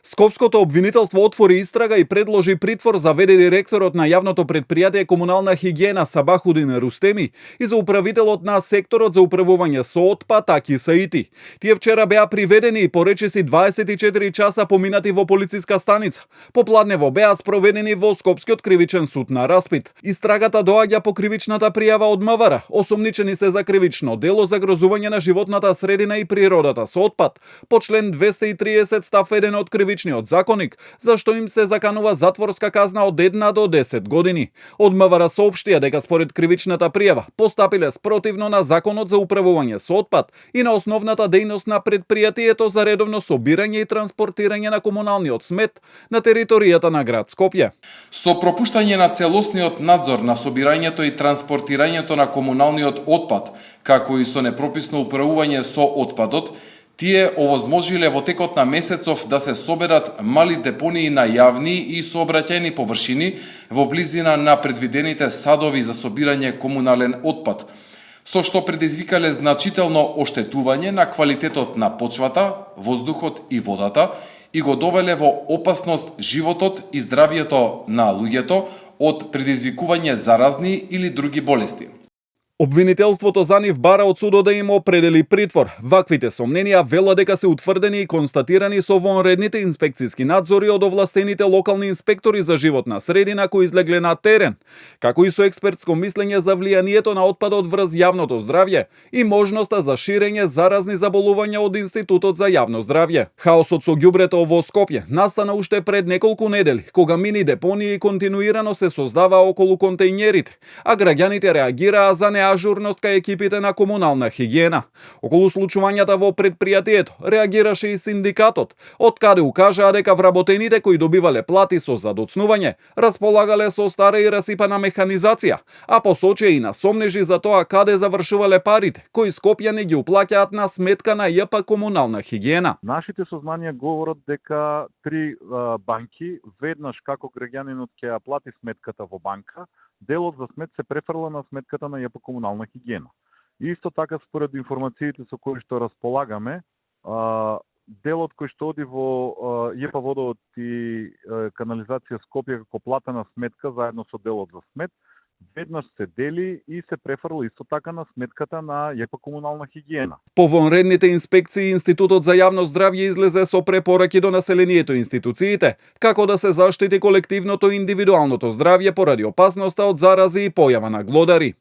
Скопското обвинителство отвори истрага и предложи притвор за в.д. директорот на јавното претпријатие Комунална хигиена Сабахудин Рустеми и за управителот на секторот за управување со отпад Аки Саити. Тие вчера беа приведени и по речиси 24 часа поминати во полициска станица. Попладнево беа спроведени во Скопскиот кривичен суд на распит. Истрагата доаѓа по кривичната пријава од МВР. Осомничени се за кривично дело загрозување на животната средина и природата со отпад по член 230 став 1 од Кривичниот законник, зашто им се заканува затворска казна од 1 до 10 години. Од МВР соопштија дека според кривичната пријава постапиле спротивно на законот за управување со отпад и на основната дејност на претпријатието за редовно собирање и транспортирање на комуналниот смет на територијата на град Скопје. Со пропуштање на целосниот надзор на собирањето и транспортирањето на комуналниот отпад, како и со непрописно управување со отпадот, тие овозможиле во текот на месецов да се соберат мали депонии на јавни и сообраќајни површини во близина на предвидените садови за собирање комунален отпад, со што предизвикале значително оштетување на квалитетот на почвата, воздухот и водата и го довеле во опасност животот и здравието на луѓето од предизвикување заразни или други болести. Обвинителството за нив бара од судот да им определи притвор. Ваквите сомненија вела дека се утврдени и констатирани со вонредните инспекциски надзори од овластените локални инспектори за животна средина кои излегле на терен, како и со експертско мислење за влијанието на отпадот врз јавното здравје и можноста за ширење заразни заболувања од Институтот за јавно здравје. Хаосот со ѓубрето во Скопје настана уште пред неколку недели, кога мини депонии континуирано се создава околу контејнерите, а граѓаните реагираа за ажурност кај екипите на Комунална хигиена. Околу случувањата во претпријатието реагираше и синдикатот, од каде укажаа дека вработените кои добивале плати со задоцнување располагале со стара и расипана механизација, а посочија и насомнежи за тоа каде завршувале парите, кои скопјани ги уплаќаат на сметка на ЈП Комунална хигиена. Нашите сознанија говорат дека три банки веднаш како граѓанинот ќе ја плати сметката во банка, делот за смет се префрла на сметката на ЈП Комунална хигиена. Исто така според информациите со кои што располагаме, делот кој што оди во ЈП Водовод и канализација Скопје како платена сметка заедно со делот за смет, веднаш се дели и се префрла исто така на сметката на ЈП Комунална хигиена. По вонредните инспекции Институтот за јавно здравје излезе со препораки до населението и институциите, како да се заштити колективното и индивидуалното здравје поради опасноста од зарази и појава на глодари.